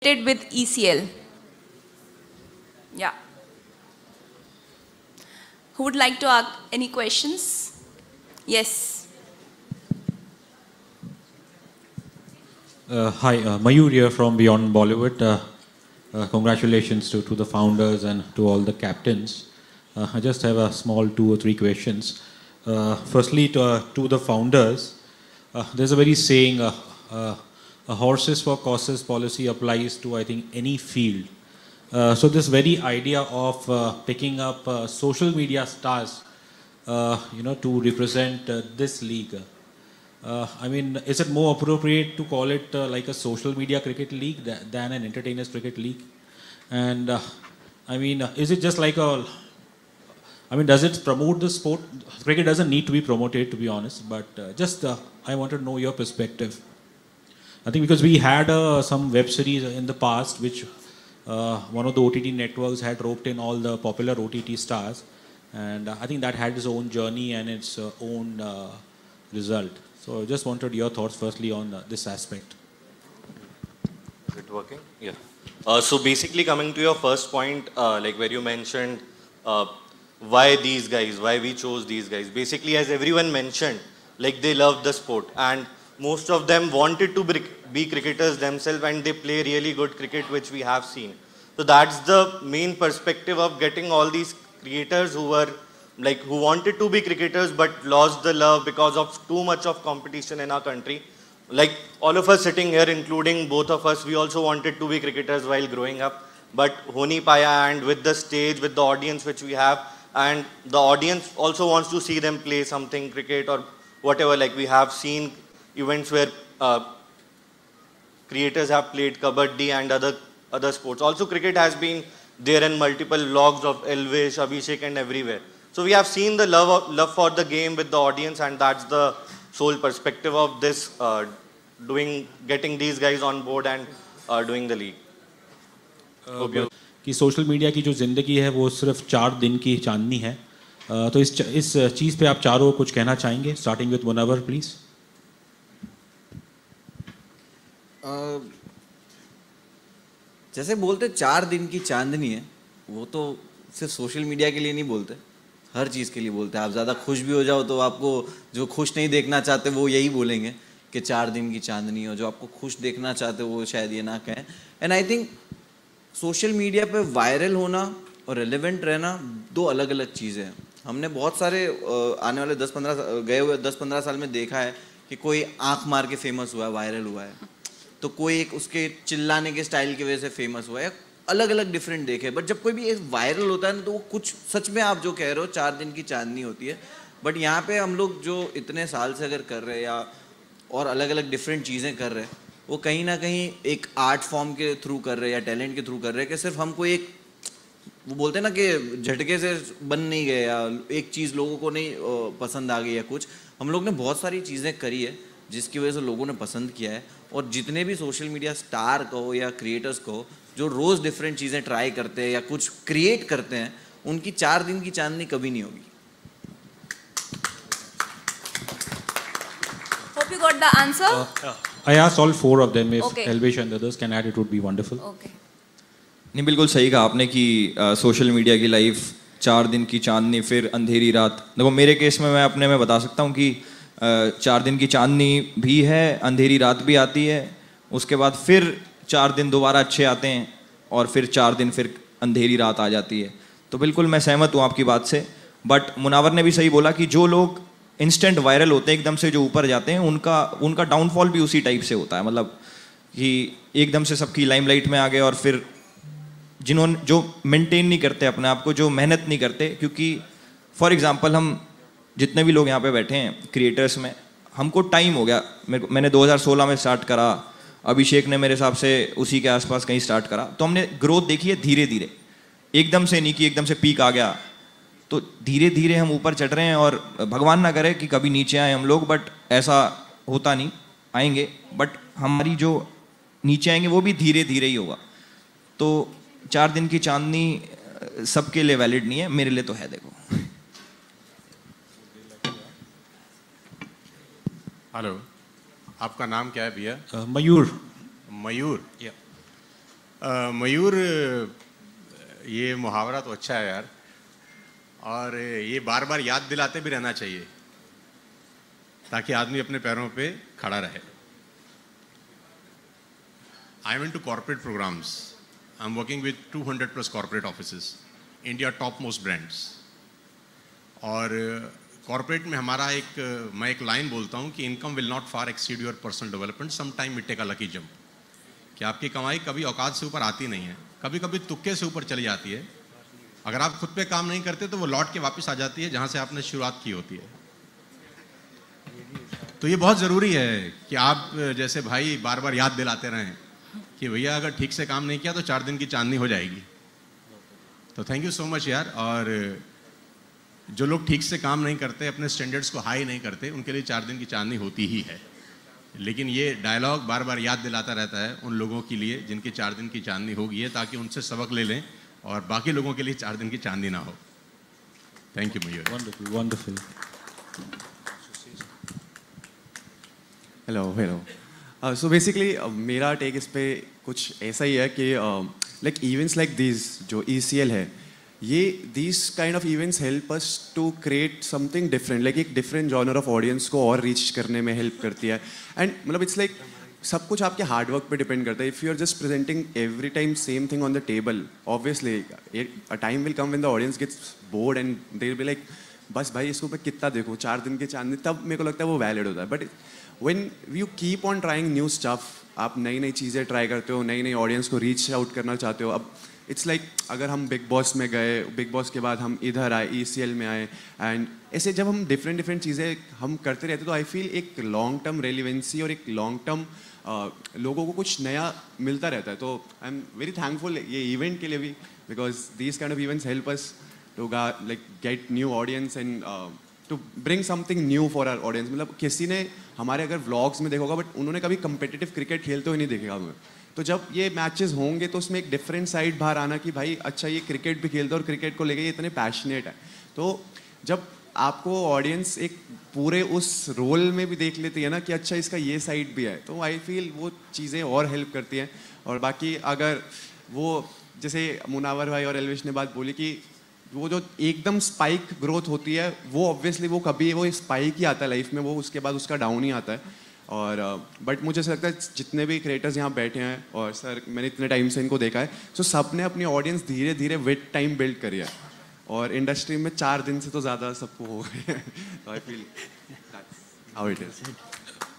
with ECL. Yeah. Who would like to ask any questions? Yes. Hi, Mayur here from Beyond Bollywood. Congratulations to the founders and to all the captains. I just have a small 2 or 3 questions. Firstly, to the founders, there's a very saying, a horses for courses policy applies to, I think, any field. So this very idea of picking up social media stars, to represent this league. I mean, is it more appropriate to call it like a social media cricket league than an entertainers cricket league? And I mean, is it just like a, I mean, does it promote the sport? Cricket doesn't need to be promoted, to be honest, but I want to know your perspective. I think because we had some web series in the past, which one of the OTT networks had roped in all the popular OTT stars, and I think that had its own journey and its own result. So I just wanted your thoughts firstly on this aspect. Is it working? Yeah. So basically coming to your first point, like where you mentioned why these guys, why we chose these guys. Basically, as everyone mentioned, like they love the sport and most of them wanted to be cricketers themselves and they play really good cricket, which we have seen. So that's the main perspective of getting all these creators who were like who wanted to be cricketers but lost the love because of too much of competition in our country. Like all of us sitting here, including both of us, we also wanted to be cricketers while growing up. But Honi Paya, and with the stage, with the audience which we have, and the audience also wants to see them play something cricket or whatever. Like we have seen events where creators have played kabaddi and other sports. Also cricket has been there in multiple vlogs of Elvish, Abhishek and everywhere. So we have seen the love for the game with the audience, and that's the sole perspective of this getting these guys on board and doing the league. कि social media की जो ज़िंदगी है वो सिर्फ 4 दिन की चांदनी है, तो इस चीज़ पे आप चारों कुछ कहना चाहेंगे, स्टार्टिंग विद मुनव्वर प्लीज़. जैसे बोलते 4 दिन की चांदनी है, वो तो सिर्फ सोशल मीडिया के लिए नहीं बोलते, हर चीज़ के लिए बोलते हैं. आप ज़्यादा खुश भी हो जाओ तो आपको जो खुश नहीं देखना चाहते वो यही बोलेंगे कि 4 दिन की चांदनी हो. जो आपको खुश देखना चाहते वो शायद ये ना कहें. And I think social media पे वायरल होना और रेलेवेंट रहना 2 अलग अलग चीज़ें हैं. हमने बहुत सारे आने वाले 10-15 साल में देखा है कि कोई आँख मार के फेमस हुआ है, वायरल हुआ है, तो कोई एक उसके चिल्लाने के स्टाइल की वजह से फेमस हुआ है. अलग अलग डिफरेंट देखे, बट जब कोई भी एक वायरल होता है ना तो वो कुछ सच में आप जो कह रहे हो 4 दिन की चांदनी होती है. बट यहाँ पे हम लोग जो इतने साल से अगर कर रहे हैं या और अलग अलग डिफरेंट चीज़ें कर रहे हैं, वो कहीं ना कहीं एक आर्ट फॉर्म के थ्रू कर रहे हैं या टैलेंट के थ्रू कर रहे हैं कि सिर्फ हमको एक वो बोलते हैं ना कि झटके से बन नहीं गए या एक चीज़ लोगों को नहीं पसंद आ गई या कुछ. हम लोग ने बहुत सारी चीज़ें करी है जिसकी वजह से लोगों ने पसंद किया है. और जितने भी सोशल मीडिया स्टार कहो या क्रिएटर्स कहो जो रोज़ डिफरेंट चीज़ें ट्राई करते हैं या कुछ क्रिएट करते हैं, उनकी 4 दिन की चांदनी कभी नहीं होगी. Hope you got the answer. I asked all 4 of them. If Okay. Elvish and others can add, it would be wonderful. Okay. नहीं, बिल्कुल सही कहा आपने कि सोशल मीडिया की लाइफ 4 दिन की चांदनी फिर अंधेरी रात. देखो मेरे केस में मैं अपने में बता सकता हूँ कि 4 दिन की चांदनी भी है, अंधेरी रात भी आती है, उसके बाद फिर 4 दिन दोबारा अच्छे आते हैं और फिर 4 दिन फिर अंधेरी रात आ जाती है. तो बिल्कुल मैं सहमत हूँ आपकी बात से. बट मुनावर ने भी सही बोला कि जो लोग इंस्टेंट वायरल होते हैं, एकदम से जो ऊपर जाते हैं, उनका डाउनफॉल भी उसी टाइप से होता है. मतलब कि एकदम से सबकी लाइमलाइट में आ गए और फिर जिन्होंने जो मेंटेन नहीं करते अपने आप को, जो मेहनत नहीं करते. क्योंकि फॉर एग्जांपल हम जितने भी लोग यहाँ पे बैठे हैं क्रिएटर्स में, हमको टाइम हो गया. मैंने 2016 में स्टार्ट करा, अभिषेक ने मेरे हिसाब से उसी के आसपास कहीं स्टार्ट करा. तो हमने ग्रोथ देखी है धीरे धीरे, एकदम से नहीं कि एकदम से पीक आ गया. तो धीरे धीरे हम ऊपर चढ़ रहे हैं और भगवान ना करे कि कभी नीचे आए हम लोग, बट ऐसा होता नहीं, आएंगे. बट हमारी जो नीचे आएंगे वो भी धीरे धीरे ही होगा. तो 4 दिन की चांदनी सबके लिए वैलिड नहीं है, मेरे लिए तो है. देखो हेलो, आपका नाम क्या है भैया? मयूर. मयूर. मयूर, ये मुहावरा तो अच्छा है यार, और ये बार बार याद दिलाते भी रहना चाहिए ताकि आदमी अपने पैरों पे खड़ा रहे. I went to corporate programs. I'm working with 200 plus corporate offices, India topmost brands. और कॉर्पोरेट में हमारा मैं एक लाइन बोलता हूँ कि income will not far exceed your personal development, some time it take a lucky jump. कि आपकी कमाई कभी औकात से ऊपर आती नहीं है, कभी कभी तुक्के से ऊपर चली जाती है. अगर आप खुद पे काम नहीं करते तो वो लौट के वापस आ जाती है जहाँ से आपने शुरुआत की होती है. तो ये बहुत ज़रूरी है कि आप जैसे भाई बार बार याद दिलाते रहें कि भैया अगर ठीक से काम नहीं किया तो 4 दिन की चांदनी हो जाएगी. तो थैंक यू सो मच यार. और जो लोग ठीक से काम नहीं करते, अपने स्टैंडर्ड्स को हाई नहीं करते, उनके लिए 4 दिन की चांदनी होती ही है. लेकिन ये डायलॉग बार बार याद दिलाता रहता है उन लोगों के लिए जिनकी 4 दिन की चांदनी होगी है, ताकि उनसे सबक ले लें और बाकी लोगों के लिए 4 दिन की चांदनी ना हो. Thank you Mayur. Wonderful, wonderful. Hello. So basically मेरा टेक इस पे कुछ ऐसा ही है कि लाइक इवेंट्स लाइक दिस जो ECL है, ये this kind of events help us to create something different, like एक डिफरेंट जॉनर ऑफ ऑडियंस को और रीच करने में हेल्प करती है. एंड मतलब इट्स लाइक सब कुछ आपके हार्डवर्क पे डिपेंड करता है. If you are just presenting every time same thing on the table, obviously a time will come when the audience gets bored and they will be like बस भाई इसको मैं कितना देखूँ, 4 दिन के चांदनी, तब मेरे को लगता है वो वैलिड होता है. But when you keep on trying new stuff, आप नई नई चीज़ें ट्राई करते हो, नई नई ऑडियंस को रीच आउट करना चाहते हो. अब इट्स लाइक अगर हम बिग बॉस में गए, बिग बॉस के बाद हम इधर आए, ECL में आए, एंड ऐसे जब हम डिफरेंट चीज़ें हम करते रहते तो आई फील एक लॉन्ग टर्म रेलिवेंसी और एक लॉन्ग टर्म लोगों को कुछ नया मिलता रहता है. तो आई एम वेरी थैंकफुल ये इवेंट के लिए भी, because these kind of events help us to like get new audience and to bring something new for our audience. मतलब किसी ने हमारे अगर व्लॉग्स में देखा होगा बट उन्होंने कभी कंपेटिटिव क्रिकेट खेलते हुए नहीं देखेगा हमें. तो जब ये मैचेस होंगे तो उसमें एक डिफरेंट साइड बाहर आना कि भाई अच्छा ये क्रिकेट भी खेलता है और क्रिकेट को लेके ये इतने पैशनेट है. तो जब आपको ऑडियंस एक पूरे उस रोल में भी देख लेती है ना कि अच्छा इसका ये साइड भी है, तो आई फील वो चीज़ें और हेल्प करती हैं. और बाकी अगर वो जैसे मुनावर भाई और एल्विश ने बात बोली कि वो जो एकदम स्पाइक ग्रोथ होती है वो ऑब्वियसली वो कभी वो स्पाइक ही आता है लाइफ में, वो उसके बाद उसका डाउन ही आता है. और बट मुझे ऐसा लगता है जितने भी क्रिएटर्स यहाँ बैठे हैं और सर मैंने इतने टाइम से इनको देखा है, सो सब ने अपनी ऑडियंस धीरे धीरे विद टाइम बिल्ड करी है. और इंडस्ट्री में 4 दिन से तो ज़्यादा सबको हो गए. तो I feel how it is.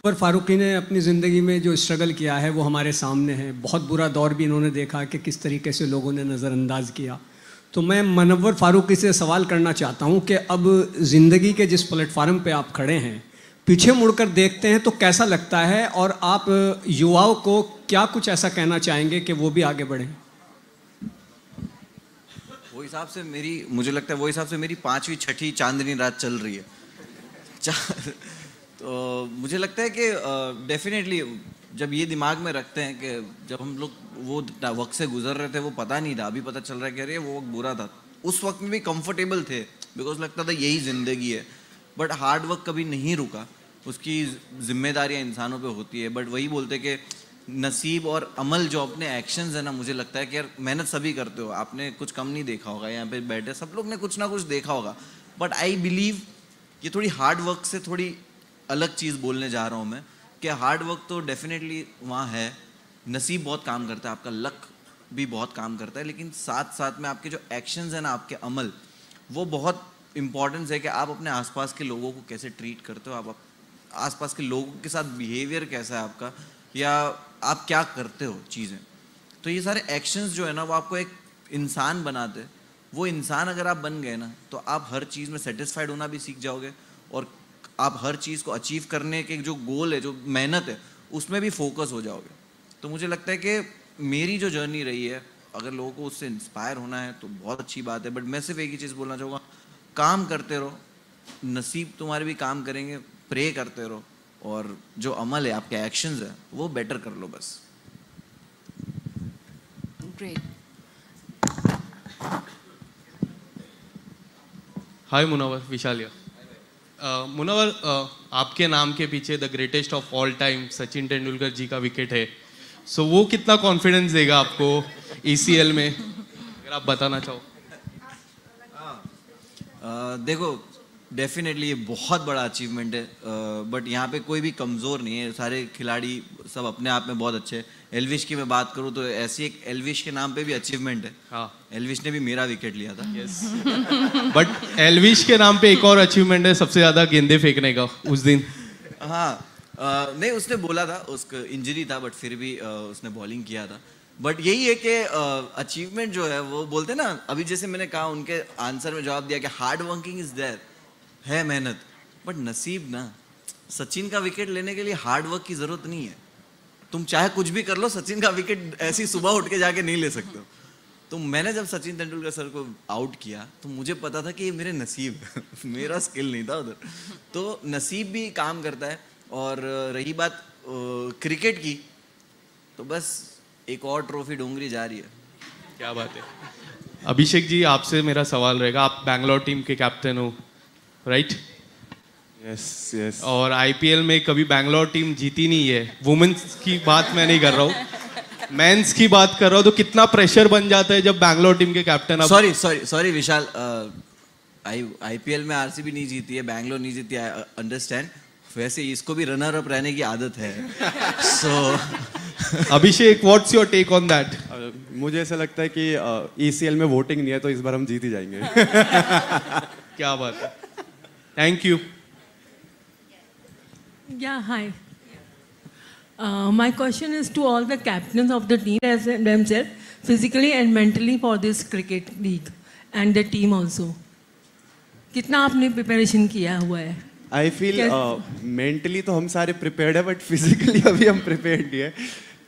पर फारूकी ने अपनी ज़िंदगी में जो स्ट्रगल किया है वो हमारे सामने है. बहुत बुरा दौर भी इन्होंने देखा कि किस तरीके से लोगों ने नज़रअंदाज किया. तो मैं मनव्वर फारूकी से सवाल करना चाहता हूँ कि अब ज़िंदगी के जिस प्लेटफार्म पे आप खड़े हैं, पीछे मुड़कर देखते हैं तो कैसा लगता है, और आप युवाओं को क्या कुछ ऐसा कहना चाहेंगे कि वो भी आगे बढ़ें? वो हिसाब से मुझे लगता है वो हिसाब से मेरी 5वीं 6ठी चांदनी रात चल रही है. तो मुझे लगता है कि डेफिनेटली जब ये दिमाग में रखते हैं कि जब हम लोग वो वक्त से गुजर रहे थे वो पता नहीं था, अभी पता चल रहा है कि अरे वो वक्त बुरा था. उस वक्त में भी कंफर्टेबल थे बिकॉज लगता था यही ज़िंदगी है. बट हार्ड वर्क कभी नहीं रुका, उसकी जिम्मेदारियाँ इंसानों पे होती है. बट वही बोलते कि नसीब और अमल जो अपने एक्शंस है ना, मुझे लगता है कि यार मेहनत सभी करते हो, आपने कुछ कम नहीं देखा होगा, यहाँ पे बैठे सब लोग ने कुछ ना कुछ देखा होगा. बट आई बिलीव ये थोड़ी हार्ड वर्क से थोड़ी अलग चीज़ बोलने जा रहा हूँ मैं, कि हार्ड वर्क तो डेफिनेटली वहाँ है, नसीब बहुत काम करता है, आपका लक भी बहुत काम करता है, लेकिन साथ साथ में आपके जो एक्शंस हैं ना, आपके अमल, वो बहुत इम्पॉर्टेंस है कि आप अपने आसपास के लोगों को कैसे ट्रीट करते हो, आप आसपास के लोगों के साथ बिहेवियर कैसा है आपका, या आप क्या करते हो चीज़ें. तो ये सारे एक्शंस जो है ना वो आपको एक इंसान बनाते हैं. वो इंसान अगर आप बन गए ना तो आप हर चीज़ में सेटिस्फाइड होना भी सीख जाओगे, और आप हर चीज़ को अचीव करने के जो गोल है, जो मेहनत है, उसमें भी फोकस हो जाओगे. तो मुझे लगता है कि मेरी जो जर्नी रही है, अगर लोगों को उससे इंस्पायर होना है तो बहुत अच्छी बात है. बट मैं सिर्फ एक ही चीज़ बोलना चाहूँगा, काम करते रहो, नसीब तुम्हारे भी काम करेंगे, प्रे करते रहो, और जो अमल है, आपके एक्शंस है, वो बेटर कर लो बस. Great. हाय मुनव्वर, विशाल. मुनव्वर, आपके नाम के पीछे the greatest of all time Sachin Tendulkar ji का विकेट है, सो वो कितना कॉन्फिडेंस देगा आपको ECL में, अगर आप बताना चाहो। देखो डेफिनेटली ये बहुत बड़ा अचीवमेंट है, बट यहाँ पे कोई भी कमज़ोर नहीं है, सारे खिलाड़ी सब अपने आप में बहुत अच्छे हैं। एल्विश की मैं बात करूँ तो ऐसी एक एल्विश के नाम पे भी अचीवमेंट है। हाँ, एल्विश ने भी मेरा विकेट लिया था। यस बट एल्विश के नाम पे एक और अचीवमेंट है, सबसे ज़्यादा गेंदे फेंकने का उस दिन। हाँ, नहीं उसने बोला था, उसका इंजरी था बट फिर भी उसने बॉलिंग किया था। बट यही है कि अचीवमेंट जो है वो बोलते ना, अभी जैसे मैंने कहा उनके आंसर में जवाब दिया कि हार्ड वर्किंग इज देयर, है मेहनत, बट नसीब ना। सचिन का विकेट लेने के लिए हार्ड वर्क की जरूरत नहीं है, तुम चाहे कुछ भी कर लो, सचिन का विकेट ऐसी सुबह उठ के जाके नहीं ले सकते हो। तो मैंने जब सचिन तेंदुलकर सर को आउट किया तो मुझे पता था कि ये मेरे नसीब मेरा स्किल नहीं था उधर, तो नसीब भी काम करता है। और रही बात क्रिकेट की, तो बस एक और ट्रॉफी डोंगरी जा रही है। क्या बात है। अभिषेक जी, आपसे मेरा सवाल रहेगा, आप बैंगलोर टीम के कैप्टन हो, राइट? Yes yes. और IPL में कभी बैंगलोर टीम जीती नहीं है। वुमेन्स की बात मैं नहीं कर रहा हूँ, मेंस की बात कर रहा हूँ। तो कितना प्रेशर बन जाता है जब बैंगलोर टीम के कैप्टन। सॉरी विशाल, IPL में RCB नहीं जीती है, बैंगलोर नहीं जीती है, अंडरस्टैंड। वैसे इसको भी रनर अप रहने की आदत है। So Abhishek, what's your take on that? मुझे ऐसा लगता है कि ECL में वोटिंग नहीं है तो इस बार हम जीत ही जाएंगे। क्या बात है, thank you. Yeah, hi. My question is to all the captains of the team as themselves, physically and mentally for this cricket league and the team also. कितना आपने प्रिपरेशन किया हुआ है? आई फील मेंटली तो हम सारे prepared है, but physically अभी हम प्रिपेयर्ड नहीं है।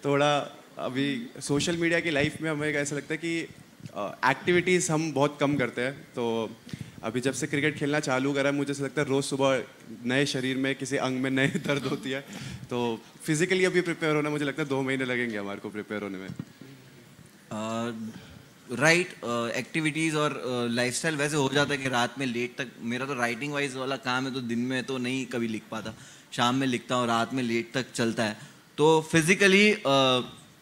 थोड़ा अभी सोशल मीडिया की लाइफ में हमें ऐसा लगता है कि एक्टिविटीज़ हम बहुत कम करते हैं। तो अभी जब से क्रिकेट खेलना चालू करा है, मुझे ऐसा लगता है रोज़ सुबह नए शरीर में किसी अंग में नए दर्द होती है। तो फिजिकली अभी प्रिपेयर होना मुझे लगता है 2 महीने लगेंगे हमारे को प्रिपेयर होने में। राइट, एक्टिविटीज़ और लाइफस्टाइल वैसे हो जाता है कि रात में लेट तक, मेरा तो राइटिंग वाइज वाला काम है तो दिन में तो नहीं कभी लिख पाता, शाम में लिखता हूँ, रात में लेट तक चलता है। तो फिजिकली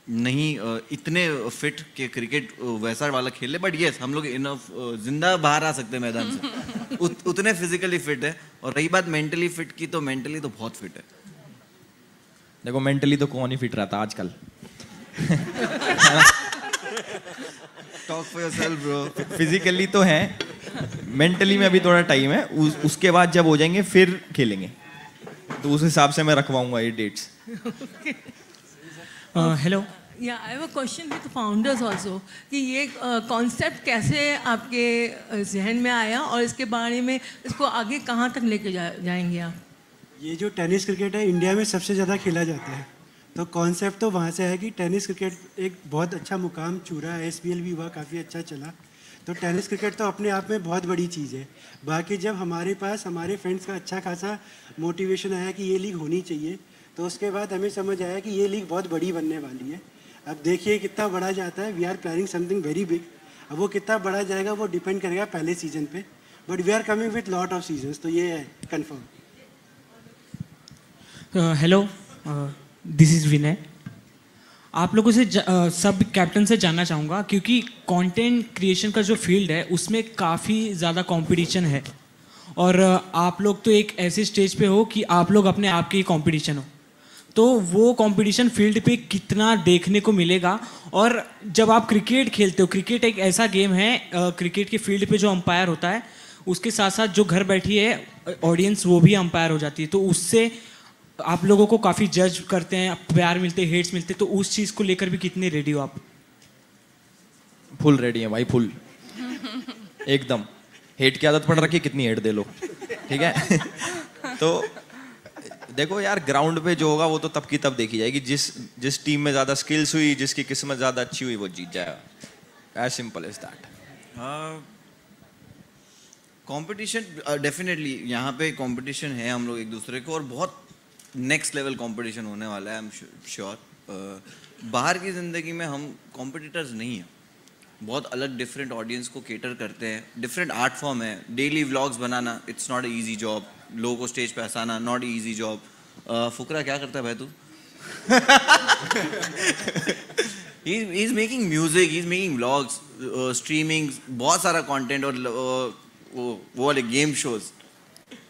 नहीं इतने फिट के क्रिकेट वैसा वाला खेल ले, बट येस हम लोग इनफ जिंदा बाहर आ सकते हैं मैदान से, उतने फिजिकली फिट है। और रही बात मेंटली फिट की, तो मेंटली तो बहुत फिट है। देखो मेंटली तो कौन ही फिट रहता आजकल। Talk for yourself bro. Physically तो है, मेंटली में अभी थोड़ा टाइम है, उसके बाद जब हो जाएंगे फिर खेलेंगे, तो उस हिसाब से मैं रखवाऊंगा ये डेट्स। हेलो, या I have a question with founders also कि ये कॉन्सेप्ट कैसे आपके जहन में आया और इसके बारे में इसको आगे कहाँ तक लेके जाएंगे आप? ये जो टेनिस क्रिकेट है इंडिया में सबसे ज़्यादा खेला जाता है, तो कॉन्सेप्ट तो वहाँ से है कि टेनिस क्रिकेट एक बहुत अच्छा मुकाम छूरा है। SPL भी हुआ, काफ़ी अच्छा चला। तो टेनिस क्रिकेट तो अपने आप में बहुत बड़ी चीज़ है। बाकी जब हमारे पास हमारे फ्रेंड्स का अच्छा खासा मोटिवेशन आया कि ये लीग होनी चाहिए, तो उसके बाद हमें समझ आया कि ये लीग बहुत बड़ी बनने वाली है। अब देखिए कितना बड़ा जाता है। We are planning something very big. अब वो कितना बड़ा जाएगा वो डिपेंड करेगा पहले सीजन पे, but we are coming with lot of seasons, तो ये है confirm. Hello, this is Vinay. आप लोगों से सब कैप्टन से जानना चाहूँगा, क्योंकि कंटेंट क्रिएशन का जो फील्ड है उसमें काफ़ी ज़्यादा कंपटीशन है, और आप लोग तो एक ऐसे स्टेज पे हो कि आप लोग अपने आप के ही कंपटीशन हो, तो वो कंपटीशन फील्ड पे कितना देखने को मिलेगा? और जब आप क्रिकेट खेलते हो, क्रिकेट एक ऐसा गेम है, क्रिकेट के फील्ड पे जो अंपायर होता है उसके साथ साथ जो घर बैठी है ऑडियंस वो भी अंपायर हो जाती है, तो उससे आप लोगों को काफ़ी जज करते हैं, प्यार मिलते, हेट्स मिलते, तो उस चीज़ को लेकर भी कितने रेडी हो आप? फुल रेडी है भाई, फुल एकदम। हेट की आदत पड़ रखी है, कितनी हेट दे लो, ठीक है। तो देखो यार, ग्राउंड पे जो होगा वो तो तब की तब देखी जाएगी। जिस टीम में ज़्यादा स्किल्स हुई, जिसकी किस्मत ज़्यादा अच्छी हुई, वो जीत जाएगा। As simple as that. Competition definitely यहाँ पे कंपटीशन है हम लोग एक दूसरे को, और बहुत नेक्स्ट लेवल कंपटीशन होने वाला है, आई एम श्योर। बाहर की ज़िंदगी में हम कॉम्पिटिटर्स नहीं हैं, बहुत अलग डिफरेंट ऑडियंस को केटर करते हैं, डिफरेंट आर्ट फॉर्म है। Daily vlogs banana it's not a easy job, लोगों को स्टेज पे हंसाना नॉट ईजी जॉब। फुकरा क्या करता है भाई तू? he's making music, he's making vlogs, streaming, बहुत सारा content और वो वाले गेम शोज.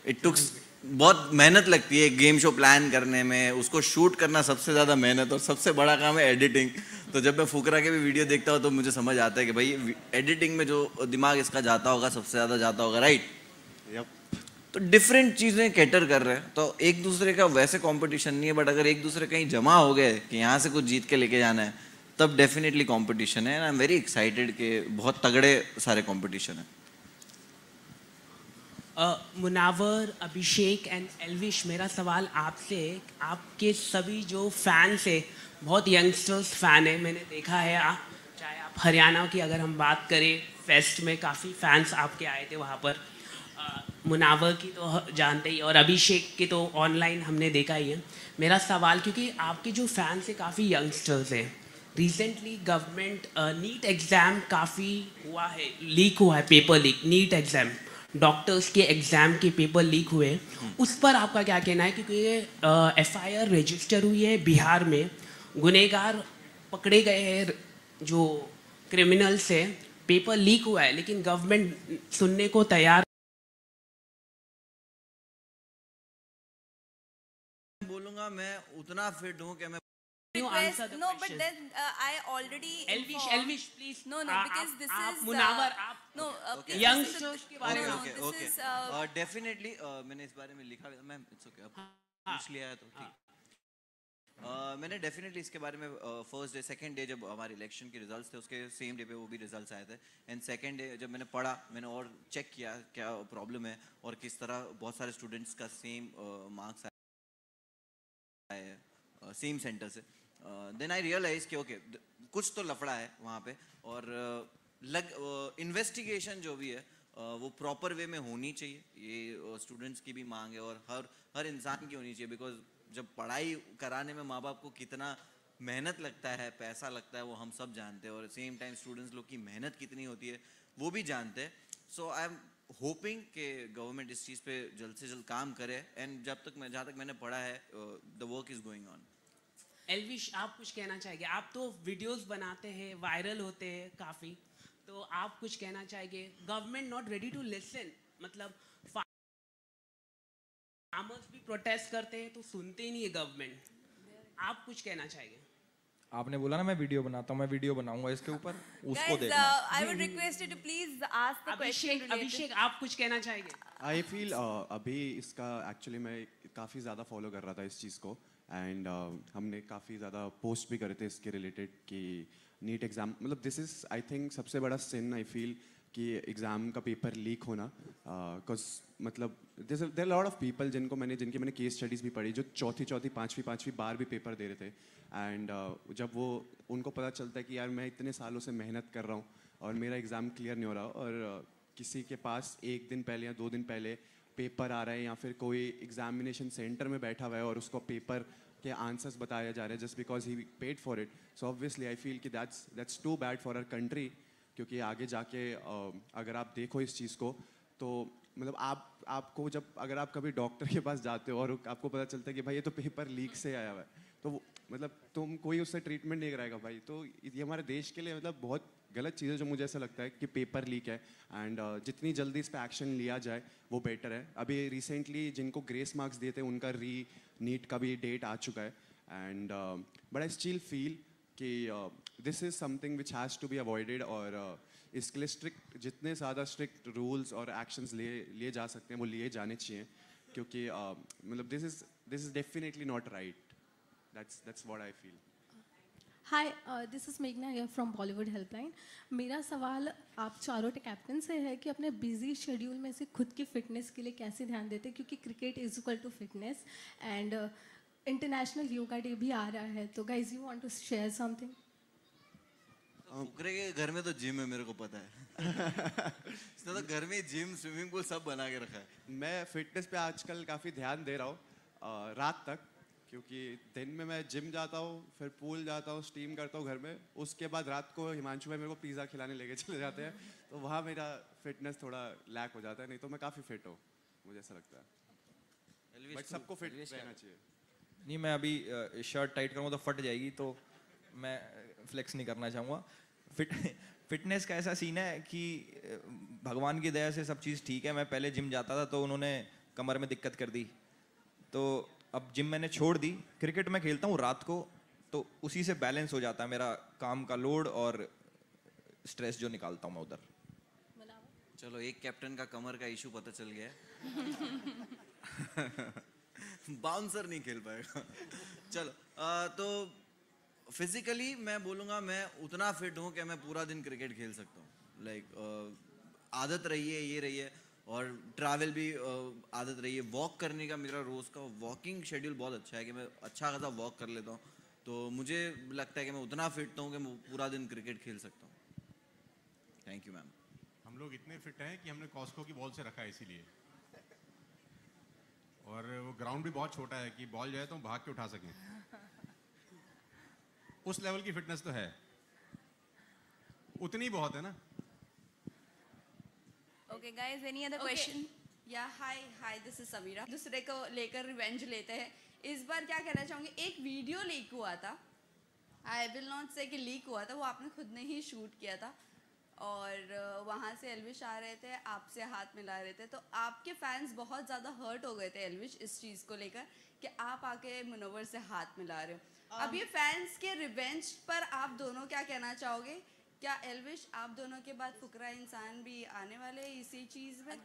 It took बहुत मेहनत लगती है गेम शो प्लान करने में, उसको शूट करना सबसे ज़्यादा मेहनत, और सबसे बड़ा काम है एडिटिंग. तो जब मैं फुकरा के भी वीडियो देखता हूँ तो मुझे समझ आता है कि भाई एडिटिंग में जो दिमाग इसका जाता होगा सबसे ज़्यादा जाता होगा, राइट? तो डिफरेंट चीज़ें कैटर कर रहे हैं, तो एक दूसरे का वैसे कंपटीशन नहीं है, बट अगर एक दूसरे कहीं जमा हो गए कि यहाँ से कुछ जीत के लेके जाना है, तब डेफिनेटली कंपटीशन है. आई एम वेरी एक्साइटेड कि बहुत तगड़े सारे कंपटीशन है. मुनावर, अभिषेक एंड एल्विश, मेरा सवाल आपसे, आपके सभी जो फैंस है, बहुत यंगस्टर्स फ़ैन है, मैंने देखा है. चाहे आप हरियाणा की अगर हम बात करें, फेस्ट में काफ़ी फैंस आपके आए थे वहाँ पर. मुनावर की तो जानते ही, और अभिषेक की तो ऑनलाइन हमने देखा ही है. मेरा सवाल, क्योंकि आपके जो फैंस है काफ़ी यंगस्टर्स हैं, रिसेंटली गवर्नमेंट नीट एग्ज़ाम काफ़ी हुआ है, लीक हुआ है, paper leak, NEET exam, doctors के एग्ज़ाम के पेपर लीक हुए, उस पर आपका क्या कहना है? क्योंकि FIR रजिस्टर हुई है बिहार में, गुनहगार पकड़े गए हैं, जो क्रिमिनल्स है, पेपर लीक हुआ है, लेकिन गवर्नमेंट सुनने को तैयार. बोलूँगा मैं उतना फिट हूँ कि मैं Request, no, but then I already Elvish, please. No, because this is Munawar, no, okay. youngsters के बारे में. Okay. Definitely, मैंने इस बारे में लिखा, मैं it's okay, अब पूछ लिया है तो ठीक. मैंने डेफिनेटली इसके बारे में फर्स्ट डे, सेकंड डे जब हमारे इलेक्शन के रिजल्ट्स थे, उसके सेम डे पे वो भी रिजल्ट्स आए थे. एंड सेकंड डे जब मैंने पढ़ा, मैंने और चेक किया क्या प्रॉब्लम है और किस तरह बहुत सारे स्टूडेंट्स का सेम मार्क्स आए सेम सेंटर से. देन आई रियलाइज कि ओके कुछ तो लफड़ा है वहाँ पे, और इन्वेस्टिगेशन जो भी है वो प्रॉपर वे में होनी चाहिए. ये स्टूडेंट्स की भी मांग है और हर इंसान की होनी चाहिए, बिकॉज जब पढ़ाई कराने में माँ बाप को कितना मेहनत लगता है, पैसा लगता है, वो हम सब जानते हैं, और सेम टाइम स्टूडेंट्स लोग की मेहनत कितनी होती है वो भी जानते हैं. सो आई एम होपिंग कि गवर्नमेंट इस चीज़ पे जल्द से जल्द काम करे. एंड जहाँ तक मैंने पढ़ा है, the work is going on. Elvish, आप कुछ कहना चाहेंगे? आप तो वीडियोस बनाते हैं, वायरल होते हैं काफ़ी, तो आप कुछ कहना चाहेंगे? Government not ready to listen, मतलब फार्मर्स भी प्रोटेस्ट करते हैं तो सुनते ही नहीं है गवर्नमेंट. आप कुछ कहना चाहेंगे? आपने बोला ना मैं वीडियो बनाता हूँ, मैं वीडियो बनाऊंगा इसके ऊपर, उसको देखना. I would request you to please ask the question. अभिषेक, आप कुछ कहना चाहेंगे? आई फील अभी इसका एक्चुअली मैं काफ़ी ज़्यादा फॉलो कर रहा था इस चीज़ को, एंड हमने काफ़ी ज़्यादा पोस्ट भी करे थे इसके रिलेटेड कि नीट एग्ज़ाम, मतलब दिस इज़ आई थिंक सबसे बड़ा सिन आई फील कि एग्ज़ाम का पेपर लीक होना. बिकॉज मतलब देयर लॉट ऑफ पीपल जिनकी मैंने केस स्टडीज़ भी पढ़ी, जो चौथी पाँचवीं बार भी पेपर दे रहे थे. एंड जब वो उनको पता चलता है कि यार मैं इतने सालों से मेहनत कर रहा हूँ और मेरा एग्ज़ाम क्लियर नहीं हो रहा, और किसी के पास एक दिन पहले या 2 दिन पहले पेपर आ रहा है, या फिर कोई एग्जामिनेशन सेंटर में बैठा हुआ है और उसको पेपर के आंसर्स बताया जा रहे हैं just because he paid for it. So obviously I feel कि that's too bad for our country. क्योंकि आगे जाके अगर आप देखो इस चीज़ को, तो मतलब आपको जब अगर आप कभी डॉक्टर के पास जाते हो और आपको पता चलता है कि भाई ये तो पेपर लीक से आया हुआ है, तो मतलब तुम कोई उससे ट्रीटमेंट नहीं कराएगा भाई. तो ये हमारे देश के लिए मतलब बहुत गलत चीज़ है, जो मुझे ऐसा लगता है कि पेपर लीक है. एंड जितनी जल्दी इस पर एक्शन लिया जाए वो बेटर है. अभी रिसेंटली जिनको ग्रेस मार्क्स दिए थे उनका नीट का भी डेट आ चुका है. And but I still feel कि this is something which has to be avoided, और इसके लिए जितने ज़्यादा स्ट्रिक्ट रूल्स और एक्शंस लिए जा सकते हैं वो लिए जाने चाहिए. क्योंकि मतलब this is definitely not right. That's what I feel. Hi, this is Meghna here from Bollywood Helpline. मेरा सवाल आप चारों कैप्टन से है कि अपने बिजी शेड्यूल में से खुद की फिटनेस के लिए कैसे ध्यान देते हैं, क्योंकि cricket is equal to fitness and international yoga day भी आ रहा है. तो guys you want to share something? Fukrey के घर में तो जिम है, मेरे को पता है. इसने तो घर में जिम, स्विमिंग पूल सब बना के रखा है. मैं फिटनेस पे आजकल काफ़ी ध्यान दे रहा हूँ रात तक, क्योंकि दिन में मैं जिम जाता हूँ, फिर पूल जाता हूँ, स्टीम करता हूँ घर में. उसके बाद रात को हिमांशु भाई मेरे को पिज़्ज़ा खिलाने लेके चले जाते हैं, तो वहाँ मेरा फिटनेस थोड़ा लैक हो जाता है. नहीं तो मैं काफ़ी फिट हूँ, मुझे ऐसा लगता है. बट सबको फिट रहना चाहिए. नहीं, मैं अभी शर्ट टाइट करूँगा तो फट जाएगी, तो मैं फ्लेक्स नहीं करना चाहूँगा। फिटनेस का ऐसा सीन है कि भगवान की दया से सब चीज़ ठीक है। मैं पहले जिम जाता था तो उन्होंने कमर में दिक्कत कर दी, तो अब जिम मैंने छोड़ दी। क्रिकेट में खेलता हूँ रात को, तो उसी से बैलेंस हो जाता है मेरा काम का लोड और स्ट्रेस जो निकालता हूँ मैं उधर। चलो, एक कैप्टन का कमर का इशू पता चल गया है। बाउंसर नहीं खेल पाएगा। चलो, तो फिजिकली मैं बोलूँगा मैं उतना फिट हूँ कि मैं पूरा दिन क्रिकेट खेल सकता हूँ। लाइक आदत रही है, ये रही है, और ट्रैवल भी आदत रही है। वॉक करने का मेरा रोज़ का वॉकिंग शेड्यूल बहुत अच्छा है कि मैं अच्छा खासा वॉक कर लेता हूँ, तो मुझे लगता है कि मैं उतना फिट हूँ कि मैं पूरा दिन क्रिकेट खेल सकता हूँ। Thank you ma'am. हम लोग इतने फिट हैं कि हमने कॉस्को की बॉल से रखा है इसीलिए, और वो ग्राउंड भी बहुत छोटा है कि बॉल जाए तो हम भाग के उठा सकें। उस लेवल की फिटनेस तो है, उतनी बहुत है ना। Okay guys, any other question? या हाय दिस इज समीरा। दूसरे को लेकर रिवेंज लेते हैं। इस बार क्या कहना चाहूँगी, एक वीडियो लीक हुआ था, आई विल नॉट से कि लीक हुआ था, वो आपने खुद ने ही शूट किया था, और वहाँ से एल्विश आ रहे थे, आपसे हाथ मिला रहे थे, तो आपके फैंस बहुत ज़्यादा हर्ट हो गए थे एल्विश इस चीज़ को लेकर कि आप आके मुनव्वर से हाथ मिला रहे हो। अब ये फैंस के रिवेंज पर आप दोनों क्या कहना चाहोगे? क्या एल्विश आप दोनों के बाद फुकरा इंसान भी आने वाले हैं इसी चीज में?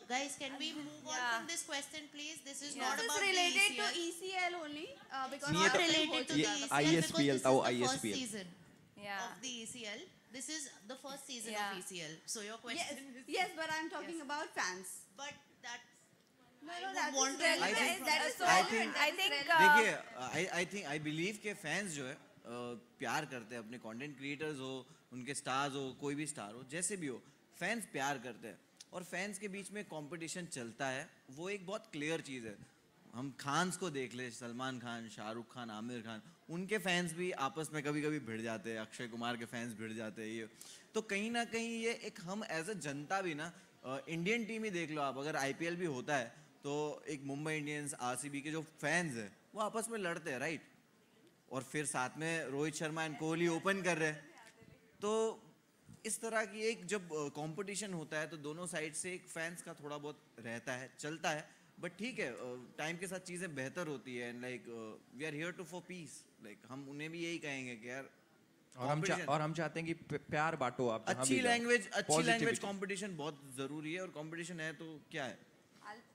Guys, can we move on from this question, please? This is not This is about related the to ECL only, because नहीं, not तो related to the ECL because ISPL this था वो, is the first ISPL season of the ECL. This is the first season of ECL. So your question is yes, but I'm talking about fans. But that's no, I that want is relevant. That is so relevant. I think देखिए, I believe के fans जो है प्यार करते हैं अपने content creators हो, उनके स्टार्स हो, कोई भी स्टार हो, जैसे भी हो, फैंस प्यार करते हैं, और फैंस के बीच में कंपटीशन चलता है, वो एक बहुत क्लियर चीज़ है। हम खान्स को देख ले, सलमान खान, शाहरुख खान, आमिर खान, उनके फैंस भी आपस में कभी कभी भिड़ जाते हैं, अक्षय कुमार के फैंस भिड़ जाते हैं। ये तो कहीं ना कहीं ये एक हम एज अ जनता भी ना, इंडियन टीम ही देख लो आप, अगर IPL भी होता है तो एक मुंबई इंडियंस, RCB के जो फैंस हैं वो आपस में लड़ते हैं, राइट? और फिर साथ में रोहित शर्मा एंड कोहली ओपन कर रहे हैं, तो इस तरह की एक जब कंपटीशन होता है तो दोनों साइड से एक फैंस का थोड़ा बहुत रहता है, चलता है। बट ठीक है, टाइम के साथ चीज़ें बेहतर होती है, and like we are here to for peace. Like हम उन्हें भी यही कहेंगे कि यार, और हम चाहते हैं कि प्यार बांटो आप। अच्छी लैंग्वेज कंपटीशन बहुत ज़रूरी है, और कंपटीशन है तो क्या है।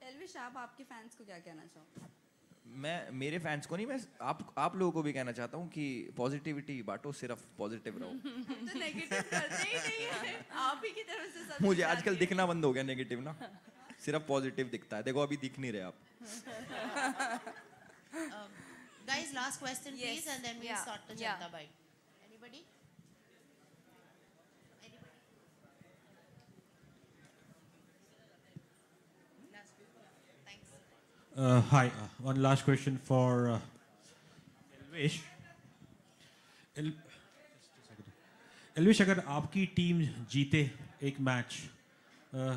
एल्विश, आप आपके फैंस को क्या कहना चाहो? मैं मेरे फैंस को नहीं, मैं आप लोगों को भी कहना चाहता हूँ कि पॉजिटिविटी बांटो, सिर्फ पॉजिटिव रहो। तो नेगेटिव करते ही नहीं है, आप ही की तरफ से सब। मुझे आजकल दिखना बंद हो गया नेगेटिव ना, सिर्फ पॉजिटिव दिखता है। देखो अभी दिख नहीं रहे आप। guys, last question please, and then we'll start the Janta Bite. Anybody? Hi, one last question for Elvish. Elvish, अगर आपकी टीम जीते एक मैच,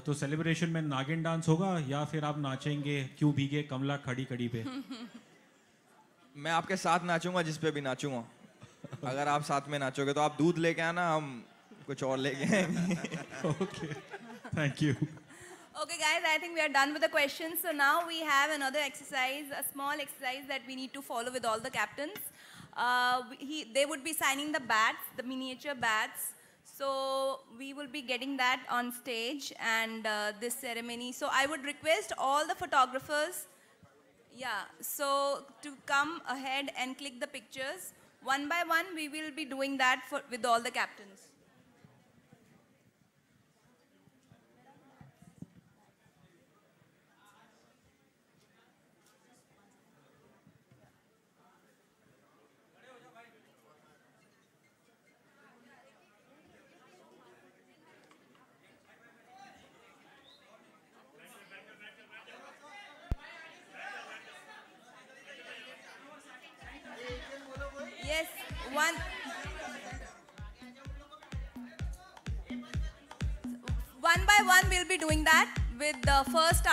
तो सेलिब्रेशन में नागिन डांस होगा या फिर आप नाचेंगे क्यों भीगे कमला खड़ी खड़ी पे? मैं आपके साथ नाचूंगा जिस पे भी नाचूंगा। अगर आप साथ में नाचोगे तो आप दूध लेके आना, हम कुछ और लेके आएंगे। Okay, thank you. Okay guys, I think we are done with the questions. So now we have another exercise, a small exercise that we need to follow with all the captains. They would be signing the bats, the miniature bats. So we will be getting that on stage and this ceremony. So I would request all the photographers, so to come ahead and click the pictures. One by one, we will be doing that with all the captains. Yes, one by one we'll be doing that with the first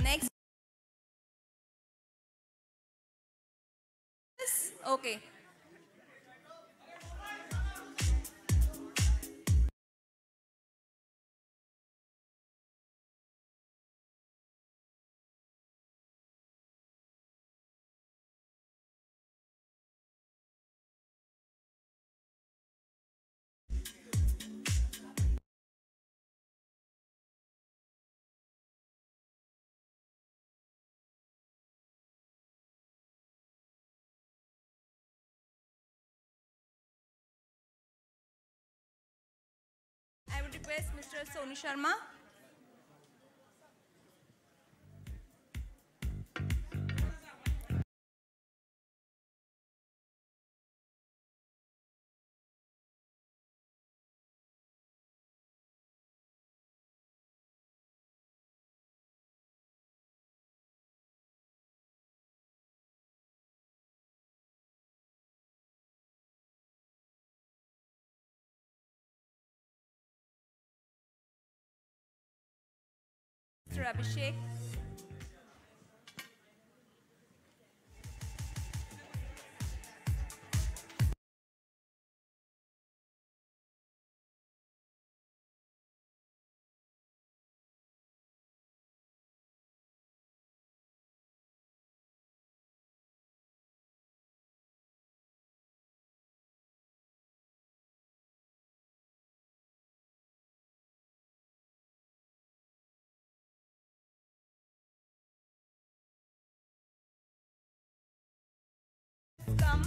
Next. Okay. I would request Mr. Sonu Sharma. Mr. Abhishek. Come.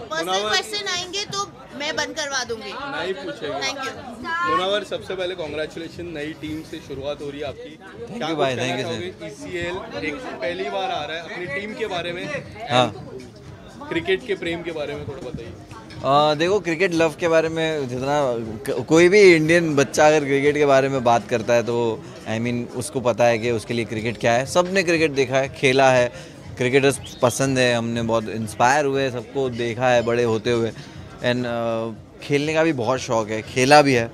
Personal question आएंगे तो मैं बंद करवा दूंगी। नहीं पूछेगा। Thank you. Munawar, सबसे पहले कॉन्ग्रेचुलेशन, नई टीम से शुरुआत हो रही है आपकी। थैंक यू भाई, थैंक यू सर। ECL एक पहली बार आ रहा है, अपनी टीम के बारे में, हाँ, क्रिकेट के प्रेम के बारे में थोड़ा बताइए। देखो, क्रिकेट लव के बारे में जितना कोई भी इंडियन बच्चा अगर क्रिकेट के बारे में बात करता है तो I mean उसको पता है कि उसके लिए क्रिकेट क्या है। सब ने क्रिकेट देखा है, खेला है, क्रिकेटर्स पसंद है, हमने बहुत इंस्पायर हुए, सबको देखा है बड़े होते हुए। एंड खेलने का भी बहुत शौक है, खेला भी है।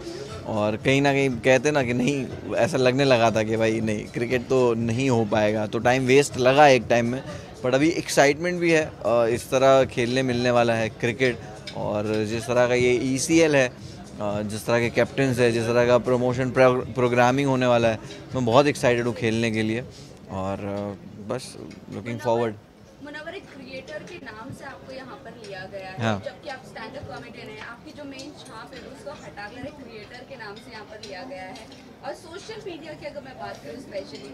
और कहीं ना कहीं कहते ना कि नहीं, ऐसा लगने लगा था कि भाई नहीं, क्रिकेट तो नहीं हो पाएगा, तो टाइम वेस्ट लगा एक टाइम में। बट अभी एक्साइटमेंट भी है, इस तरह खेलने मिलने वाला है क्रिकेट। और जिस तरह का ये ECL है, जिस तरह के कैप्टन्स है, जिस तरह का प्रमोशन प्रोग्रामिंग होने वाला है, मैं बहुत एक्साइटेड हूँ खेलने के लिए। और बस लुकिंग फॉरवर्ड। मुनव्वर, एक क्रिएटर के नाम से आपको यहाँ पर लिया गया है, हाँ। जबकि आप स्टैंड अप कॉमेडियन हैं। आपकी जो मेन छाप है उसको हटाकर एक क्रिएटर के नाम से यहाँ पर लिया गया है। और सोशल मीडिया की अगर मैं बात करूँ स्पेशली,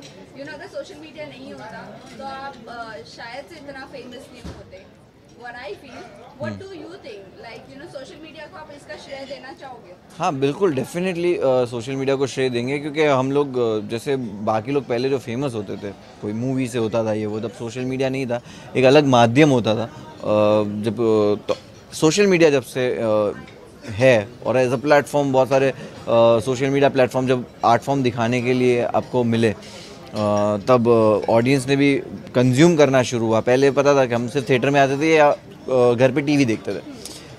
अगर सोशल मीडिया नहीं होता तो आप शायद से इतना फेमस नहीं होते। What I feel, what do you think? Like, social media को आप इसका श्रेय देना चाहोगे? हाँ बिल्कुल, डेफिनेटली सोशल मीडिया को श्रेय देंगे, क्योंकि हम लोग जैसे बाकी लोग पहले जो फेमस होते थे, कोई मूवी से होता था ये वो, तब सोशल मीडिया नहीं था, एक अलग माध्यम होता था। जब तो सोशल मीडिया जब से है और एज अ प्लेटफॉर्म बहुत सारे सोशल मीडिया प्लेटफॉर्म जब आर्ट फॉर्म दिखाने के लिए आपको मिले तब ऑडियंस ने भी कंज्यूम करना शुरू हुआ। पहले पता था कि हम सिर्फ थिएटर में आते थे या घर पे टीवी देखते थे,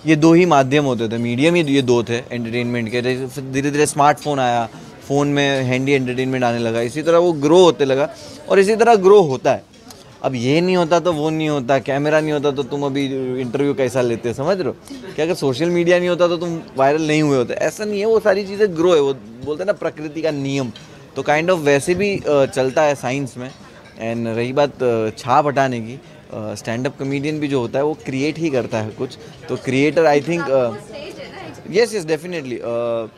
ये दो ही माध्यम होते थे, मीडियम ही ये दो थे एंटरटेनमेंट के। धीरे धीरे स्मार्टफोन आया, फ़ोन में हैंडी एंटरटेनमेंट आने लगा, इसी तरह वो ग्रो होते लगा और इसी तरह ग्रो होता है। अब ये नहीं होता तो वो नहीं होता, कैमरा नहीं होता तो तुम अभी इंटरव्यू कैसा लेते हो, समझ रहे हो क्या? अगर सोशल मीडिया नहीं होता तो तुम वायरल नहीं हुए होते, ऐसा नहीं है। वो सारी चीज़ें ग्रो है, वो बोलते हैं ना प्रकृति का नियम, तो काइंड ऑफ वैसे भी चलता है साइंस में। एंड रही बात छाप हटाने की, स्टैंड अप कॉमेडियन भी जो होता है वो क्रिएट ही करता है कुछ, तो creator I think yes definitely.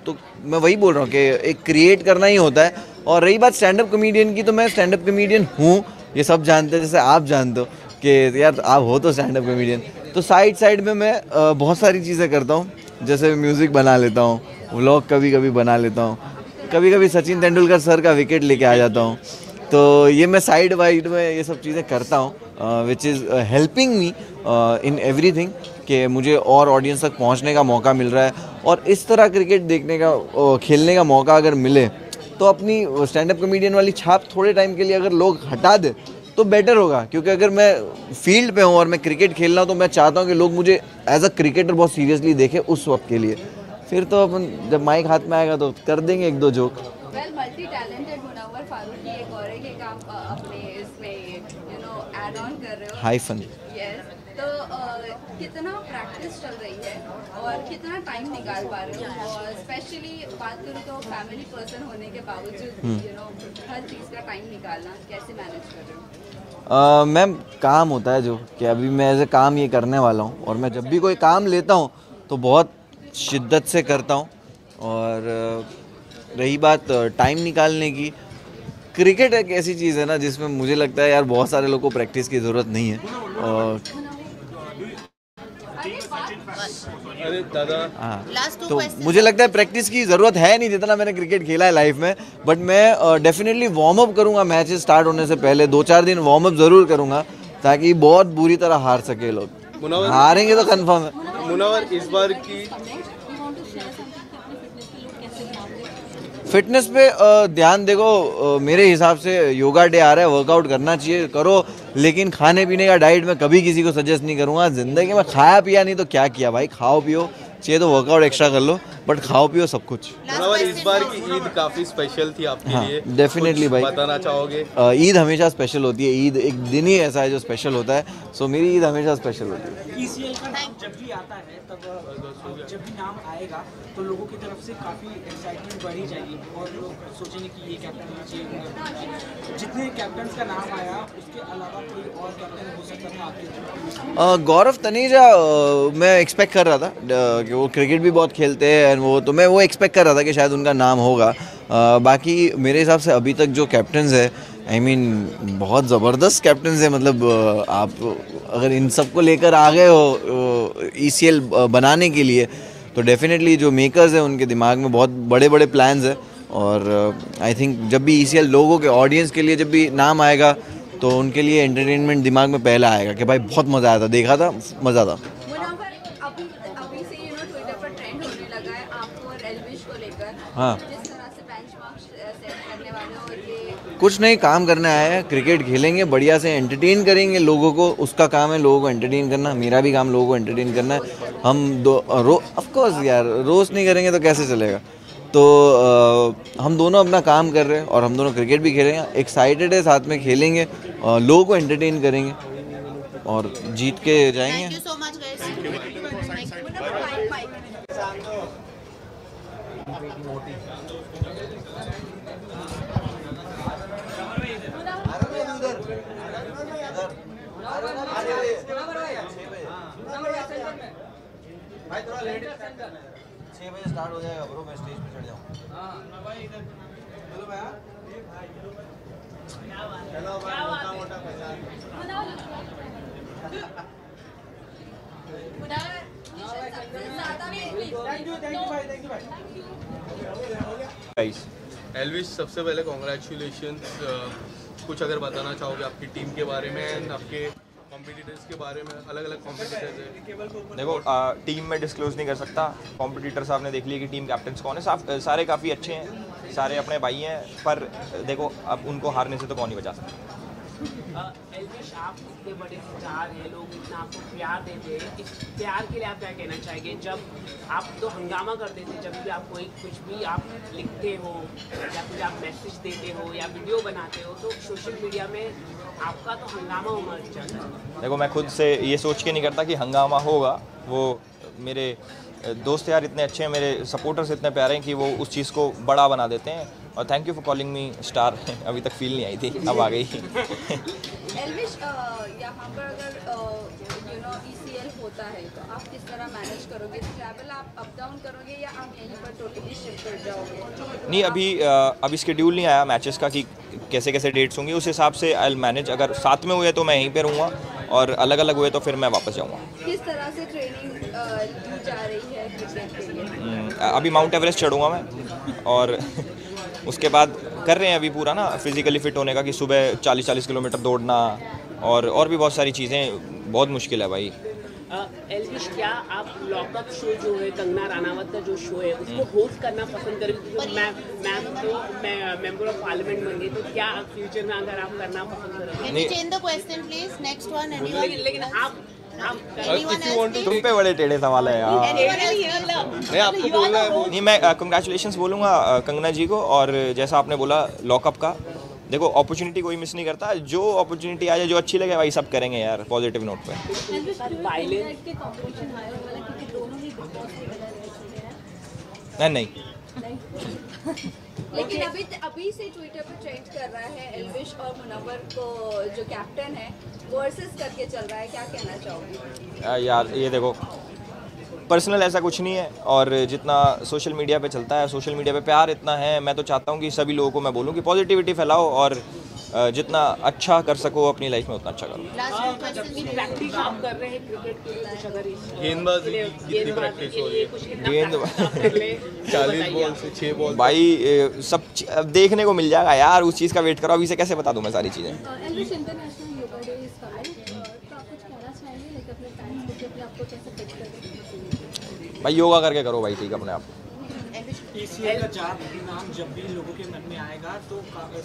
तो मैं वही बोल रहा हूँ कि एक क्रिएट करना ही होता है। और रही बात स्टैंड अप कॉमेडियन की, तो मैं स्टैंड अप कॉमेडियन हूँ, ये सब जानते हैं, जैसे आप जानते हो कि यार आप हो तो स्टैंड अप कॉमेडियन। तो साइड में मैं बहुत सारी चीज़ें करता हूँ, जैसे म्यूज़िक बना लेता हूँ, व्लॉग कभी कभी बना लेता हूँ, कभी कभी सचिन तेंदुलकर सर का विकेट लेके आ जाता हूँ। तो ये मैं साइड वाइड में ये सब चीज़ें करता हूँ, which is helping me in everything, कि मुझे और ऑडियंस तक पहुँचने का मौका मिल रहा है। और इस तरह क्रिकेट देखने का खेलने का मौका अगर मिले तो अपनी स्टैंड अप कॉमेडियन वाली छाप थोड़े टाइम के लिए अगर लोग हटा दे तो बेटर होगा। क्योंकि अगर मैं फील्ड पे हूँ और मैं क्रिकेट खेल रहा हूँ तो मैं चाहता हूँ कि लोग मुझे एज अ क्रिकेटर बहुत सीरियसली देखें उस वक्त के लिए। फिर तो अपन जब माइक हाथ में आएगा तो कर देंगे एक दो joke. Well multi talented Munawar Faruqui एक और है कि काम अपने इसमें ऐड ऑन कर रहे हो। हाइफन। यस, तो कितना प्रैक्टिस चल रही है और कितना टाइम निकाल पा रहे हो? और स्पेशली बात करूँ तो फैमिली पर्सन होने के बावजूद हर चीज़ का टाइम निकालना कैसे मैनेज कर रहे हो? मैम काम होता है जो कि अभी मैं एज ए काम ये करने वाला हूँ, और मैं जब भी कोई काम लेता हूँ तो बहुत शिद्दत से करता हूँ। और रही बात टाइम निकालने की, क्रिकेट एक ऐसी चीज़ है ना जिसमें मुझे लगता है यार बहुत सारे लोगों को प्रैक्टिस की ज़रूरत नहीं है। और अरे दादा हाँ, तो मुझे लगता है प्रैक्टिस की ज़रूरत है नहीं जितना मैंने क्रिकेट खेला है लाइफ में। बट मैं डेफिनेटली वार्म अप करूँगा, मैचेस स्टार्ट होने से पहले 2-4 दिन वार्म अप ज़रूर करूँगा ताकि बहुत बुरी तरह हार सके लोग। हारेंगे तो कंफर्म है। मुनव्वर इस बार की फिटनेस पे ध्यान देखो, मेरे हिसाब से योगा डे आ रहा है, वर्कआउट करना चाहिए, करो, लेकिन खाने पीने का डाइट मैं कभी किसी को सजेस्ट नहीं करूँगा। ज़िंदगी में खाया पिया नहीं तो क्या किया भाई, खाओ पियो, चाहिए तो वर्कआउट एक्स्ट्रा कर लो, बट खाओ पियो सब कुछ। मुनव्वर इस बार की ईद काफ़ी स्पेशल थी आपके लिए, डेफिनेटली भाई बताना चाहोगे? ईद हमेशा स्पेशल होती है, ईद एक दिन ही ऐसा है जो स्पेशल होता है। सो मेरी ईद हमेशा स्पेशल होती है। ECL का नाम जब भी आता है तब जब भी नाम आएगा तो लोगों की तरफ से काफ़ी एक्साइटमेंट बढ़ी जाएगी और लोग सोचेंगे कि ये कैप्टन होना चाहिए। जितने कैप्टन का नाम आया उसके अलावा कोई और कैप्टन हो सकता था आपके? गौरव तनेजा मैं एक्सपेक्ट कर रहा था कि वो क्रिकेट भी बहुत खेलते हैं, वो तो मैं वो एक्सपेक्ट कर रहा था कि शायद उनका नाम होगा। बाकी मेरे हिसाब से अभी तक जो कैप्टन्स है, आई मीन बहुत ज़बरदस्त कैप्टन्स है। मतलब आप अगर इन सब को लेकर आ गए हो ECL बनाने के लिए तो डेफिनेटली जो मेकर्स हैं उनके दिमाग में बहुत बड़े बड़े प्लान्स हैं। और आई थिंक जब भी ECL लोगों के ऑडियंस के लिए जब भी नाम आएगा तो उनके लिए एंटरटेनमेंट दिमाग में पहले आएगा कि भाई बहुत मज़ा आया था, देखा था, मज़ा था। अभी से ट्विटर पर ट्रेंड होने लगा है आपको और एल्विश को लेकर, हाँ, जिस तरह से बेंचमार्क सेट करने वाले हो, और ये कुछ नहीं, काम करने आए हैं, क्रिकेट खेलेंगे, बढ़िया से एंटरटेन करेंगे लोगों को, उसका काम है लोगों को एंटरटेन करना, मेरा भी काम लोगों को एंटरटेन करना है। हम ऑफ कोर्स यार रोस्ट नहीं करेंगे तो कैसे चलेगा। तो हम दोनों अपना काम कर रहे हैं और हम दोनों क्रिकेट भी खेलेंगे, एक्साइटेड है, साथ में खेलेंगे, लोगों को एंटरटेन करेंगे और जीत के जाएंगे। Thank you so much, guys. भाई थोड़ा लेट 6 बजे स्टार्ट हो जाएगा ब्रो, मैं स्टेज पे चढ़ जाऊँ। हाँ भाई इधर हेलो भैया, हेलो भाई, मोटा मोटा पैसा। एल्विश, सबसे पहले कॉन्ग्रेचुलेशंस। कुछ अगर बताना चाहोगे आपकी टीम के बारे में एंड आपके कॉम्पिटिटर्स के बारे में, अलग अलग कॉम्पिटिटर्स है। देखो टीम में डिस्क्लोज नहीं कर सकता, कॉम्पिटिटर्स आपने देख लिया कि टीम कैप्टन्स कौन है, सारे काफ़ी अच्छे हैं, सारे अपने भाई हैं, पर देखो अब उनको हारने से तो कौन नहीं बचा सकता। एल्विश, आप इतने बड़े स्टार हैं, लोग इतना आपको प्यार देते हैं, इस प्यार के लिए आप क्या कहना चाहेंगे? जब आप तो हंगामा करते थे, जब भी आप कोई कुछ भी आप लिखते हो या कुछ आप मैसेज देते हो या वीडियो बनाते हो, तो सोशल मीडिया में आपका तो हंगामा होना चाहिए। देखो मैं खुद से ये सोच के नहीं करता कि हंगामा होगा, वो मेरे दोस्त यार इतने अच्छे हैं, मेरे सपोर्टर्स इतने प्यारे हैं कि वो उस चीज़ को बड़ा बना देते हैं। और thank you for calling me star. अभी तक फील नहीं आई थी, अब आ गई। एल्विश, यहाँ पर अगर ECL होता है तो आप किस तरह मैनेज करोगे? ट्रैवल आप अप डाउन करोगे या आप यहीं पर टोटली शिफ्ट कर जाओगे? नहीं, अभी शेड्यूल नहीं आया मैचेस का कि कैसे कैसे डेट्स होंगी, उस हिसाब से आई विल मैनेज। अगर साथ में हुए तो मैं यहीं पे रहूँगा और अलग अलग हुए तो फिर मैं वापस जाऊँगा। किस तरह से ट्रेनिंग दी जा रही है क्रिकेट के लिए? अभी माउंट एवरेस्ट चढ़ूँगा मैं और उसके बाद कर रहे हैं अभी पूरा ना फिजिकली फिट होने का, कि सुबह 40-40 किलोमीटर दौड़ना और भी बहुत सारी चीज़ें। बहुत मुश्किल है भाई। एल्विश, क्या आप लॉकअप शो जो है कंगना रानावत का जो शो है उसको होस्ट करना पसंद करेंगे? मैम तो मेंबर ऑफ पार्लियामेंट बन गई, तो क्या फ्यूचर में अगर आप करना पसंद करेंगे? Can you change the question please? Next one, anyone? लेकिन आप तुम पे बड़े टेढ़े सवाल है यार। नहीं, मैं कंग्रेचुलेशंस बोलूँगा कंगना जी को। और जैसा आपने बोला लॉकअप का, देखो अपॉर्चुनिटी कोई मिस नहीं करता, जो अपॉर्चुनिटी आ जाए जो अच्छी लगे भाई सब करेंगे यार, पॉजिटिव नोट पे। नहीं लेकिन अभी से ट्विटर पर ट्रेंड कर रहा है एल्विश और मुनव्वर को जो कैप्टन है वर्सेस करके चल रहा है, क्या कहना चाहोगे? यार ये देखो पर्सनल ऐसा कुछ नहीं है, और जितना सोशल मीडिया पे चलता है, सोशल मीडिया पे प्यार इतना है, मैं तो चाहता हूँ कि सभी लोगों को मैं बोलूँ कि पॉजिटिविटी फैलाओ और जितना अच्छा कर सको अपनी लाइफ में उतना अच्छा करो। प्रैक्टिस आप कर रहे हैं क्रिकेट के लिए, कुछ अगर गेंदबाजी कितनी प्रैक्टिस हो रही है? गेंदबाजी 40 बॉल से 6 बॉल भाई सब देखने को मिल जाएगा यार, उस चीज़ का वेट करो, अभी से कैसे बता दूँ मैं सारी चीज़ें। Elvish, international yoga day is coming, तो आप कुछ कहना चाहेंगे लाइक अपने फैंस को कि आपको कैसे फिट करें? भाई योगा करके करो भाई, ठीक है अपने आप। ECL का नाम जब भी लोगों के मन में आएगा तो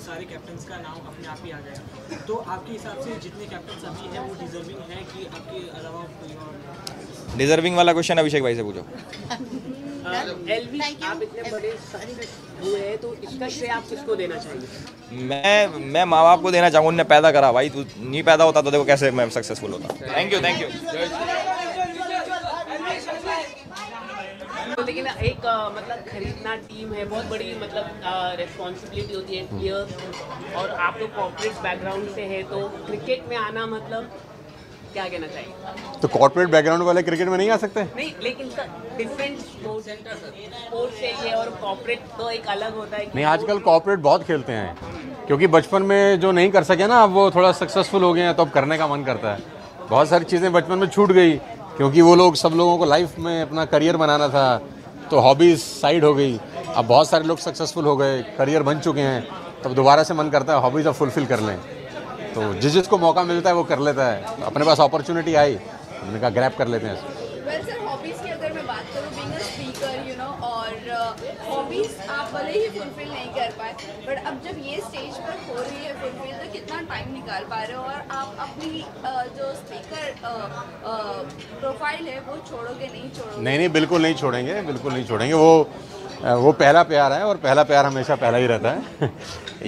सारे कैप्टन्स का नाम अपने आप ही आ जाएगा, तो आपके हिसाब से जितने कैप्टन्स अभी हैं वो डिजर्विंग है कि आपके अलावा कोई और? डिजर्विंग वाला क्वेश्चन अभिषेक भाई से पूछो। एल्विश, आप इतने बड़े सक्सेस हुए हैं तो इसका श्रेय आप किसको देना चाहेंगे? मैं माँ बाप को देना चाहूँगा, उन्हें पैदा करा भाई, तू नहीं पैदा होता तो देखो कैसे मैं सक्सेसफुल होता। Thank you. लेकिन एक मतलब खरीदना टीम है, बहुत बड़ी मतलब रिस्पॉन्सिबिलिटी होती है प्लेयर, और आप तो कॉर्पोरेट बैकग्राउंड से है, तो क्रिकेट में आना मतलब क्या कहना चाहिए? तो कॉर्पोरेट बैकग्राउंड वाले क्रिकेट में नहीं आ सकते? नहीं, लेकिन डिफरेंट स्पोर्ट्स से ये और कॉर्पोरेट तो एक अलग होता है। नहीं, आजकल कॉर्पोरेट बहुत खेलते हैं, क्योंकि बचपन में जो नहीं कर सके ना, अब वो थोड़ा सक्सेसफुल हो गए हैं, तो अब करने का मन करता है। बहुत सारी चीज़ें बचपन में छूट गई, क्योंकि वो लोग सब लोगों को लाइफ में अपना करियर बनाना था, तो हॉबीज़ साइड हो गई। अब बहुत सारे लोग सक्सेसफुल हो गए, करियर बन चुके हैं, तब दोबारा से मन करता है हॉबीज़ अब फुलफिल कर लें। तो जिसको मौका मिलता है वो कर लेता है। तो अपने पास अपॉर्चुनिटी आई, हमने कहा ग्रैब कर लेते हैं। वेल सर, हॉबीज़ की अगर मैं बात करूँ, बीइंग अ स्पीकर और हॉबीज़ आप भले ही फुलफिल नहीं कर पाए, बट अब जब ये स्टेज पर हो रही है फुलफिल, तो कितना टाइम निकाल पा रहे हो, और आप अपनी जो स्पीकर प्रोफाइल है वो छोड़ोगे नहीं छोड़ोगे? नहीं, बिल्कुल नहीं छोड़ेंगे, बिल्कुल नहीं छोड़ेंगे। वो पहला प्यार है, और पहला प्यार हमेशा पहला ही रहता है।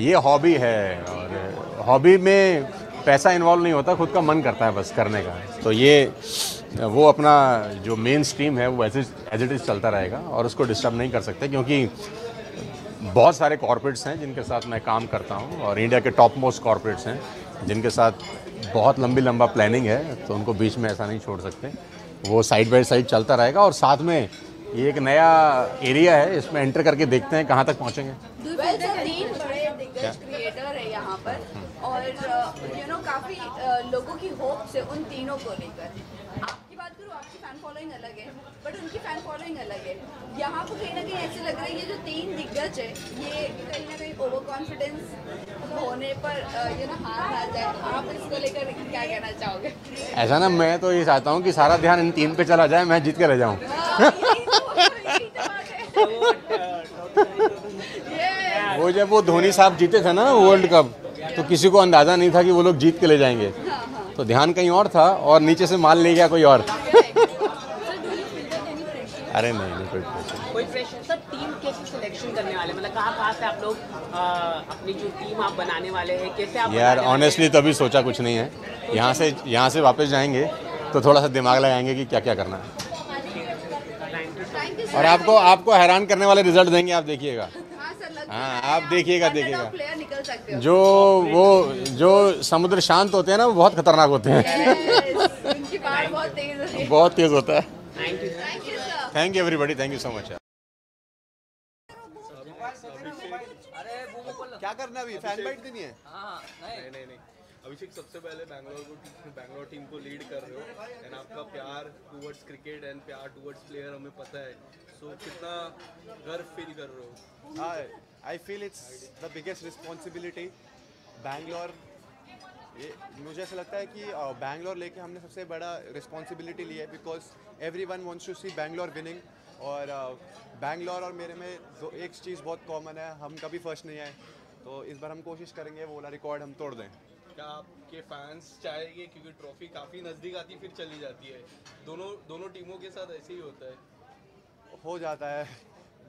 ये हॉबी है, और हॉबी में पैसा इन्वॉल्व नहीं होता, खुद का मन करता है बस करने का। तो ये वो अपना जो मेन स्ट्रीम है वो एज इट इज़ चलता रहेगा, और उसको डिस्टर्ब नहीं कर सकते, क्योंकि बहुत सारे कॉर्पोरेट्स हैं जिनके साथ मैं काम करता हूँ, और इंडिया के टॉप मोस्ट कॉर्पोरेट्स हैं जिनके साथ बहुत लंबा प्लानिंग है, तो उनको बीच में ऐसा नहीं छोड़ सकते। वो साइड बाय साइड चलता रहेगा, और साथ में ये एक नया एरिया है, इसमें एंटर करके देखते हैं कहाँ तक पहुँचेंगे। वेल सर, 3 बड़े दिग्गज क्रिएटर है यहाँ पर, और काफ़ी लोगों की होप से उन तीनों को लेकर आपकी बात करूँ, आपकी फैन फॉलोइंग अलग है, बट उनकी फैन फॉलोइंग अलग है। यहाँ पर कहीं ना कहीं ऐसे लग रहा है ये जो 3 दिग्गज है, ये कहीं ना कहीं ओवर कॉन्फिडेंस होने पर हार जाए, आप इसको लेकर क्या कहना चाहोगे? ऐसा ना, मैं तो ये चाहता हूँ कि सारा ध्यान इन 3 पे चला जाए, मैं जीत के रह जाऊँ। वो जब वो धोनी साहब जीते थे ना वर्ल्ड कप, तो किसी को अंदाज़ा नहीं था कि वो लोग जीत के ले जाएंगे, तो ध्यान कहीं और था और नीचे से माल ले गया कोई और। अरे नहीं कोई प्रेशर सर, टीम कैसे सिलेक्शन करने वाले, मतलब कहाँ से आप लोग अपनी जो टीम आप बनाने वाले हैं, कैसे आप यार ऑनेस्टली तो अभी सोचा कुछ नहीं है, यहाँ से वापस जाएंगे तो थोड़ा सा दिमाग लगाएंगे कि क्या क्या करना है, और आपको हैरान करने वाले रिजल्ट देंगे, आप देखिएगा। हाँ, आप देखिएगा जो समुद्र शांत होते हैं ना, वो बहुत खतरनाक होते हैं। उनकी बाढ़ बहुत तेज होती है। बहुत तेज होता है। Thank you everybody, thank you so much. क्या करना अभी, फैन बाइट देनी है? नहीं अभिषेक, सबसे पहले बैंगलोर टीम को लीड कर रहे हो एंड आपका प्यार टुवर्ड्स क्रिकेट एंड प्यार टुवर्ड्स प्लेयर हमें पता है, सो कितना गर्व फील कर रहे हो? आई feel it's the biggest responsibility. Bangalore, मुझे ऐसा लगता है कि बैंगलोर लेके हमने सबसे बड़ा रिस्पॉन्सिबिलिटी लिया है, because everyone wants to see Bangalore winning, और बैंगलोर और मेरे में एक चीज़ बहुत कॉमन है, हम कभी फर्स्ट नहीं आए, तो इस बार हम कोशिश करेंगे वो वाला रिकॉर्ड हम तोड़ दें। क्या आपके फैंस चाहेंगे, क्योंकि ट्रॉफी काफ़ी नज़दीक आती फिर चली जाती है, दोनों टीमों के साथ ऐसे ही होता है? हो जाता है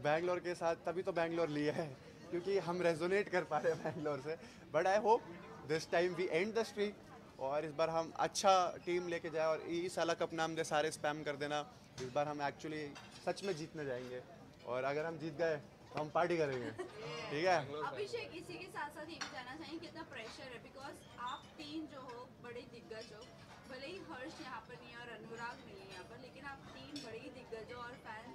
बैंगलोर के साथ, तभी तो बैंगलोर लिया है, क्योंकि हम रेजोनेट कर पा रहे हैं बैंगलोर से। But I hope this time we end the streak, और इस बार हम अच्छा टीम लेके जाए, और इस साला कप नाम दे सारे स्पैम कर देना। इस बार हम एक्चुअली सच में जीतने जाएंगे, और अगर हम जीत गए तो हम पार्टी करेंगे, ठीक है? अभिषेक, इसी के साथ साथ ये भी जानना चाहिए कितना प्रेशर है, बिकॉज आप तीन जो हो बड़े दिग्गज हो, भले ही हर्ष यहाँ पर नहीं है और अनुराग नहीं है यहाँ पर, लेकिन आप तीन बड़े ही दिग्गज हो और फैंस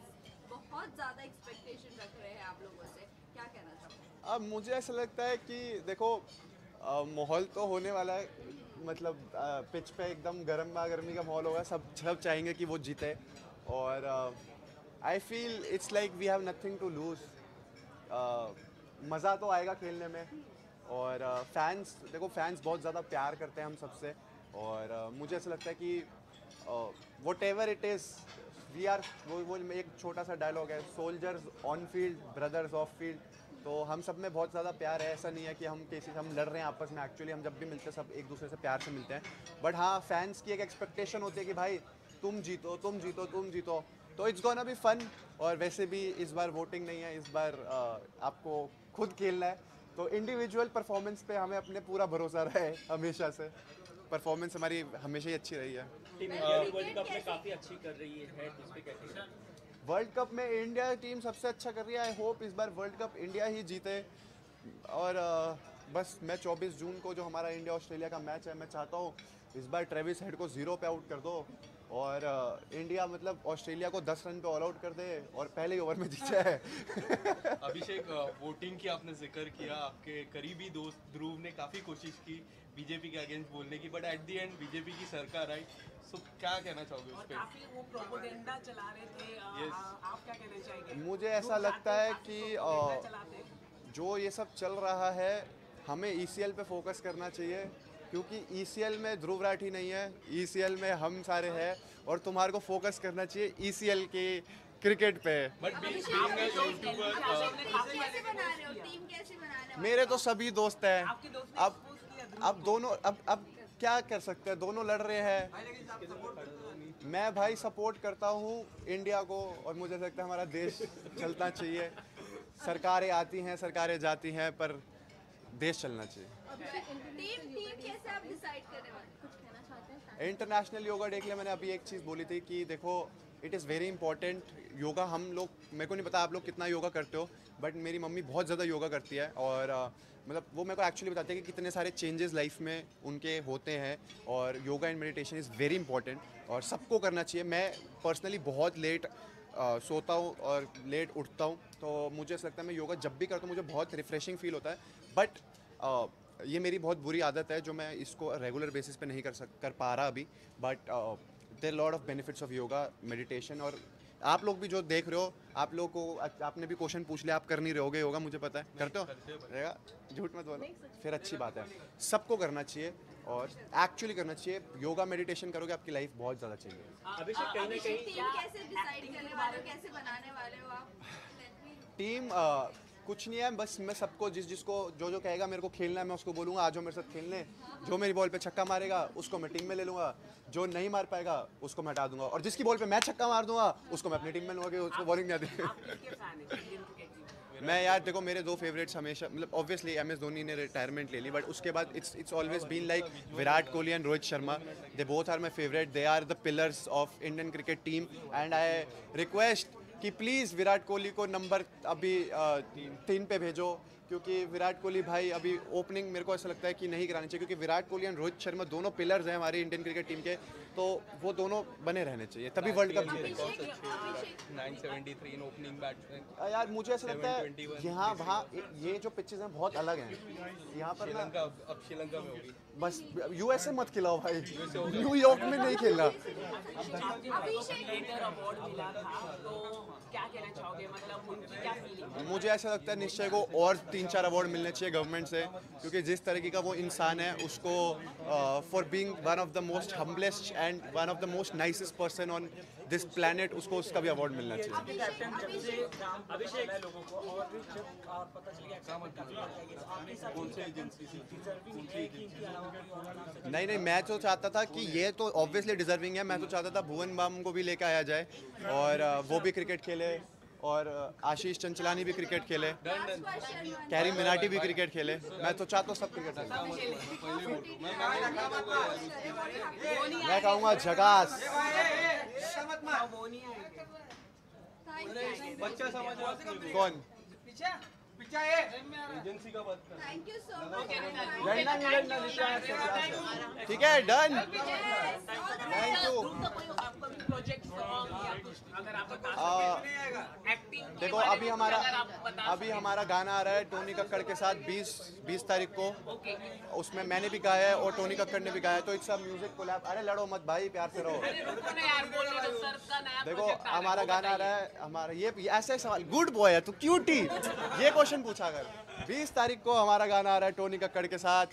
बहुत ज़्यादा एक्सपेक्टेशन रख रहे हैं आप लोगों से, क्या कहना चाहोगे? अब मुझे ऐसा लगता है कि देखो, माहौल तो होने वाला है, मतलब पिच पे एकदम गर्मी का माहौल होगा, सब चाहेंगे कि वो जीते, और I feel it's like we have nothing to lose. मज़ा तो आएगा खेलने में, और फैंस बहुत ज़्यादा प्यार करते हैं हम सबसे, और मुझे ऐसा लगता है कि whatever it is we are, वो एक छोटा सा डायलॉग है, soldiers on field brothers off field, तो हम सब में बहुत ज़्यादा प्यार है। ऐसा नहीं है कि हम लड़ रहे हैं आपस में, एक्चुअली हम जब भी मिलते हैं सब एक दूसरे से प्यार से मिलते हैं, बट हाँ, फैंस की एक एक्सपेक्टेशन होती है कि भाई तुम जीतो, तो इट्स गोना बी फन। और वैसे भी इस बार वोटिंग नहीं है, इस बार आपको खुद खेलना है, तो इंडिविजुअल परफॉर्मेंस पे हमें अपने पूरा भरोसा रहा है हमेशा से, परफॉर्मेंस हमारी हमेशा ही अच्छी रही है। वर्ल्ड कप में काफ़ी अच्छी कर रही है, इस पे कैसे? वर्ल्ड कप में इंडिया टीम सबसे अच्छा कर रही है, आई होप इस बार वर्ल्ड कप इंडिया ही जीते, और बस मैं 24 जून को जो हमारा इंडिया ऑस्ट्रेलिया का मैच है, मैं चाहता हूँ इस बार ट्रेविस हेड को 0 पे आउट कर दो, और इंडिया मतलब ऑस्ट्रेलिया को 10 रन पे ऑल आउट कर दे, और पहले ही ओवर में जीत जाए। अभिषेक, वोटिंग की आपने जिक्र किया, आपके करीबी दोस्त ध्रुव ने काफ़ी कोशिश की बीजेपी के अगेंस्ट बोलने की, but at the end BJP की सरकार आई, सो क्या कहना चाहोगे उस पर? काफी वो प्रोपेगेंडा चला रहे थे, आप क्या कहना चाहेंगे? मुझे ऐसा लगता है कि जो ये सब चल रहा है, हमें ईसीएल पे फोकस करना चाहिए, क्योंकि ईसीएल में ध्रुव राठी नहीं है, ईसीएल में हम सारे हैं, और तुम्हारे को फोकस करना चाहिए ईसीएल के क्रिकेट पे। मेरे तो सभी दोस्त हैं, अब दोनों अब क्या कर सकते हैं, दोनों लड़ रहे हैं। मैं भाई सपोर्ट करता हूँ इंडिया को, और मुझे लगता है हमारा देश चलना चाहिए। सरकारें आती हैं, सरकारें जाती हैं, पर देश चलना चाहिए। टीम कैसे आप डिसाइड करने वाले, कुछ कहना चाहते हैं? इंटरनेशनल योगा डे के लिए मैंने अभी एक चीज़ बोली थी कि देखो, it is very important. Yoga हम लोग, मेरे को नहीं पता आप लोग कितना योगा करते हो, बट मेरी मम्मी बहुत ज़्यादा योगा करती है, और मतलब वो मेरे को एक्चुअली बताती है कि कितने सारे चेंजेस लाइफ में उनके होते हैं, और yoga and meditation is very important, और सबको करना चाहिए। मैं पर्सनली बहुत लेट सोता हूँ और लेट उठता हूँ, तो मुझे ऐसा लगता है मैं योगा जब भी करता हूँ मुझे बहुत रिफ़्रेशिंग फील होता है, बट ये मेरी बहुत बुरी आदत है जो मैं इसको रेगुलर बेसिस पे नहीं कर पा रहा अभी, but there lot of benefits of yoga meditation, और आप लोग भी जो देख रहे हो, आप लोग को आपने भी क्वेश्चन पूछ लिया, आप कर नहीं रहोगे, होगा मुझे पता है, करते हो रहेगा, झूठ मत बोलो, फिर अच्छी बात है। सबको करना चाहिए और एक्चुअली करना चाहिए। योगा मेडिटेशन करोगे आपकी लाइफ बहुत ज़्यादा चेंज होगी। अभिषेक कहीं ना कहीं टीम कैसे डिसाइड करने वाले हो, कैसे बनाने वाले हो आप? टीम कुछ नहीं है, बस मैं सबको जिसको जो कहेगा मेरे को खेलना है मैं उसको बोलूँगा आ जाओ मेरे साथ खेलने, जो मेरी बॉल पे छक्का मारेगा उसको मैं टीम में ले लूँगा, जो नहीं मार पाएगा उसको मैं हटा दूंगा, और जिसकी बॉल पे मैं छक्का मार दूंगा उसको मैं अपनी टीम में लूँगा कि उसको बॉलिंग नहीं आती। मैं यार देखो मेरे दो फेवरेट्स हमेशा, मतलब ऑब्वियसली MS धोनी ने रिटायरमेंट ले ली, बट उसके बाद it's always been like Virat Kohli and Rohit Sharma. They both are my favourite, they are the pillars of Indian cricket team and I request कि प्लीज़ विराट कोहली को नंबर अभी 3 पे भेजो, क्योंकि विराट कोहली भाई अभी ओपनिंग मेरे को ऐसा लगता है कि नहीं करानी चाहिए, क्योंकि विराट कोहली एंड रोहित शर्मा दोनों पिलर्स हैं हमारी इंडियन क्रिकेट टीम के, तो वो दोनों बने रहने चाहिए, तभी वर्ल्ड कप जीतेगा। 973 इन ओपनिंग बैट्समैन। यार मुझे ऐसा लगता है यहाँ वहाँ ये जो पिचेस हैं बहुत अलग हैं, यहाँ पर श्रीलंका अब श्रीलंका में होगी। बस USA मत खिलाओ भाई, न्यूयॉर्क में नहीं खेलना। क्या कहना चाहोगे, मतलब उनकी क्या फीलिंग? मुझे ऐसा लगता है निश्चय को और 3-4 अवार्ड मिलने चाहिए गवर्नमेंट से, क्योंकि जिस तरीके का वो इंसान है उसको for being one of the most humblest and one of the most nicest person on this planet, उसको उसका भी अवार्ड मिलना चाहिए। नहीं मैं तो चाहता था कि ये तो ऑब्वियसली डिजर्विंग है, मैं तो चाहता था भुवन बाम को भी लेकर आया जाए और वो भी क्रिकेट खेले, और आशीष चंचलानी भी क्रिकेट खेले, कैरी मिनाटी भी क्रिकेट खेले, मैं तो चाहता हूँ सब क्रिकेट खेले। मैं कहूँगा झकास। कौन एजेंसी का बात कर। Thank you so much. ठीक है, डन, थैंक यू। देखो अभी हमारा गाना आ रहा है टोनी कक्कड़ के साथ 20 तारीख को, उसमें मैंने भी गाया है और टोनी कक्कड़ ने भी गाया है, तो इट्स अ म्यूजिक कोलैब। अरे लड़ो मत भाई, प्यार से रहो। देखो हमारा गाना आ रहा है, हमारा ये ऐसे सवाल, गुड बॉय है तू, क्यूटी, ये क्वेश्चन पूछा कर। 20 तारीख को हमारा गाना आ रहा है टोनी कक्कड़ के साथ,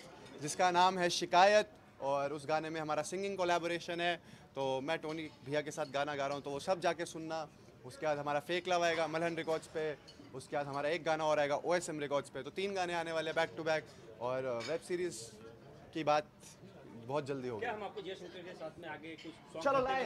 जिसका नाम है शिकायत, और उस गाने में हमारा सिंगिंग कोलैबोरेशन है, तो मैं टोनी भैया के साथ गाना गा रहा हूँ, तो वो सब जाके सुनना। उसके बाद हमारा फेक लव आएगा मलहन रिकॉर्ड्स पे, उसके बाद हमारा एक गाना और आएगा OSM रिकॉर्ड्स पे, तो 3 गाने आने वाले बैक टू बैक, और वेब सीरीज़ की बात बहुत जल्दी होगी। क्या हम आपको जय शंकर के साथ में आगे कुछ चलो लाए